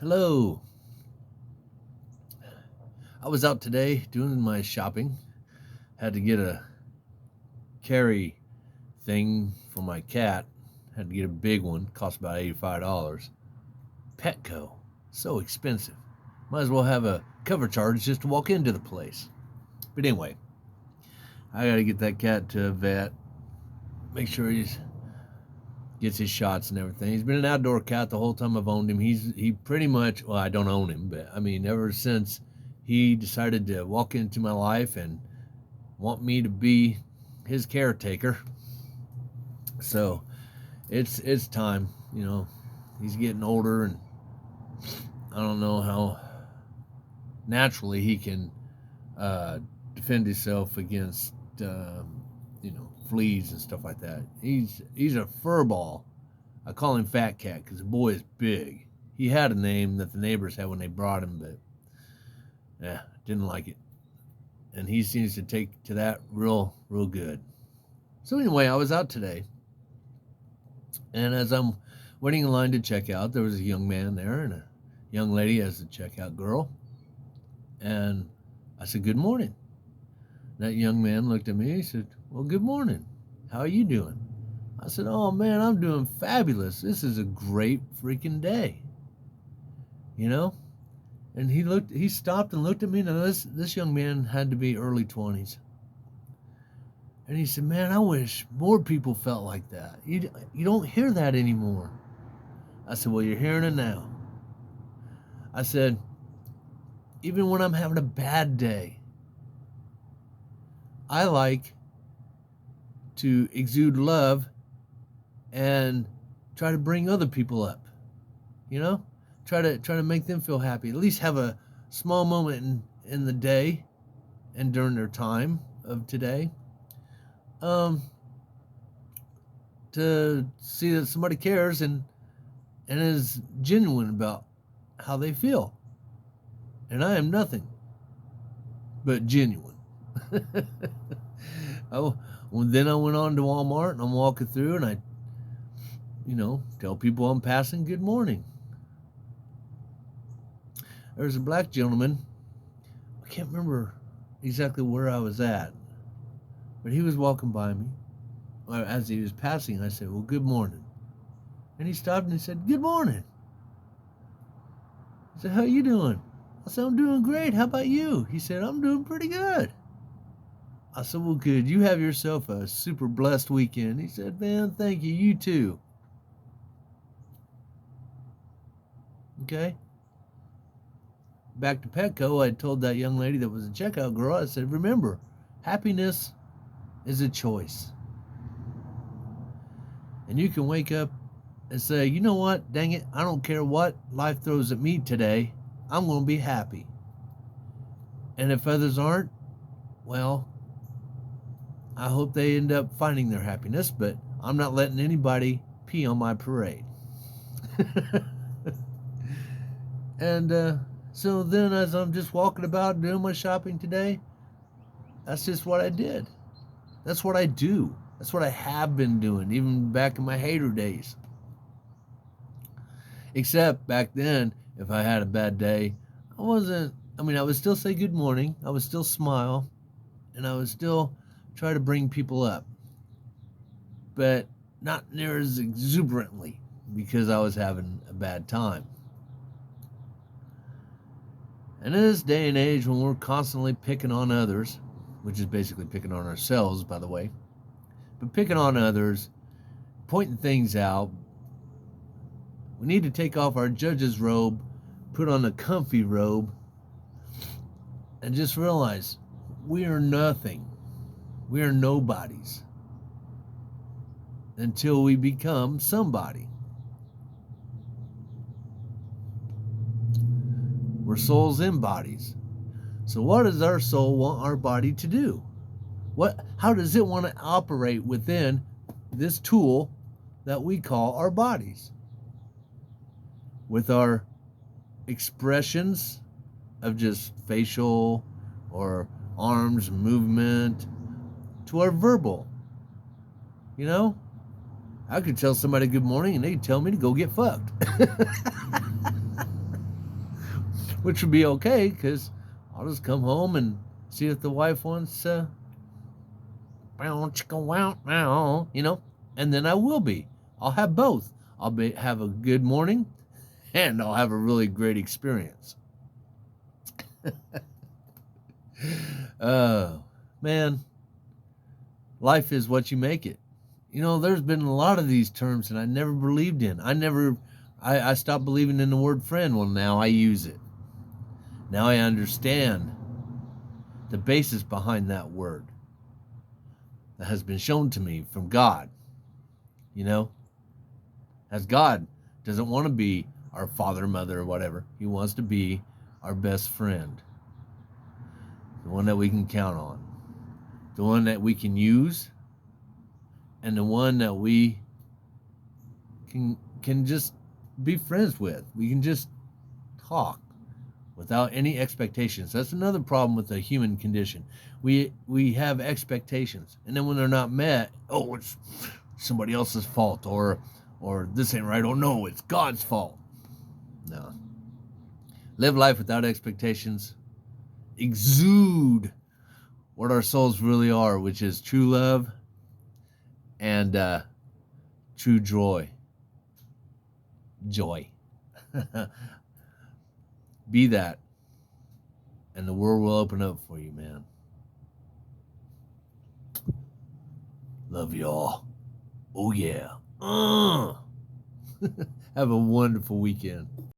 Hello. I was out today doing my shopping. Had to get a carry thing for my cat. Had to get a big one. Cost about $85. Petco. So expensive. Might as well have a cover charge just to walk into the place. But anyway, I got to get that cat to a vet. Make sure he gets his shots and everything. He's been an outdoor cat the whole time I've owned him. He pretty much, well, I don't own him, but I mean, ever since he decided to walk into my life and want me to be his caretaker. So it's time, He's getting older, and I don't know how naturally he can defend himself against fleas and stuff like that. He's a fur ball. I call him Fat Cat because the boy is big. He had a name that the neighbors had when they brought him, but didn't like it. And he seems to take to that real good. So anyway, I was out today, and as I'm waiting in line to check out, there was a young man there and a young lady as the checkout girl. And I said, "Good morning." That young man looked at me and he said, "Well, good morning. How are you doing?" I said, "Oh man, I'm doing fabulous. This is a great freaking day." And he stopped and looked at me. Now this young man had to be early 20s. And he said, "Man, I wish more people felt like that. You don't hear that anymore." I said, "Well, you're hearing it now." I said, "Even when I'm having a bad day, I like to exude love and try to bring other people up. Try to make them feel happy. At least have a small moment in the day and during their time of today, to see that somebody cares and is genuine about how they feel. And I am nothing but genuine." Then I went on to Walmart and I'm walking through and I, tell people I'm passing good morning. There's a black gentleman. I can't remember exactly where I was at, but he was walking by me. As he was passing, I said, "Well, good morning." And he stopped and he said, "Good morning." I said, "How you doing?" I said, "I'm doing great. How about you?" He said, "I'm doing pretty good." I said, "Well, good. You have yourself a super blessed weekend." He said, "Man, thank you. You too." Okay. Back to Petco, I told that young lady that was a checkout girl, I said, "Remember, happiness is a choice. And you can wake up and say, you know what, dang it, I don't care what life throws at me today, I'm going to be happy. And if others aren't, well, I hope they end up finding their happiness, but I'm not letting anybody pee on my parade." And so then as I'm just walking about doing my shopping today, that's just what I did. That's what I do. That's what I have been doing, even back in my hater days. Except back then, if I had a bad day, I would still say good morning, I would still smile, and I would still try to bring people up. But not near as exuberantly because I was having a bad time. And in this day and age when we're constantly picking on others, which is basically picking on ourselves, by the way, but picking on others, pointing things out, we need to take off our judge's robe, put on a comfy robe, and just realize we are nothing. We are nobodies until we become somebody. We're souls in bodies. So what does our soul want our body to do? How does it want to operate within this tool that we call our bodies? With our expressions of just facial or arms movement to our verbal. I could tell somebody good morning and they'd tell me to go get fucked. which would be okay because I'll just come home and see if the wife wants, you know, and then I will be. I'll have both. Have a good morning, and I'll have a really great experience. Oh, man, life is what you make it. You know, there's been a lot of these terms that I never believed in. I stopped believing in the word friend. Well, now I use it. Now I understand the basis behind that word that has been shown to me from God. You know, as God doesn't want to be our father, mother, or whatever. He wants to be our best friend, the one that we can count on, the one that we can use, and the one that we can just be friends with. We can just talk without any expectations. That's another problem with the human condition. We have expectations, and then when they're not met, oh, it's somebody else's fault, or this ain't right. Oh no, it's God's fault. No. Live life without expectations. Exude what our souls really are, which is true love and true joy. Be that, and the world will open up for you, man. Love y'all. Oh yeah. Have a wonderful weekend.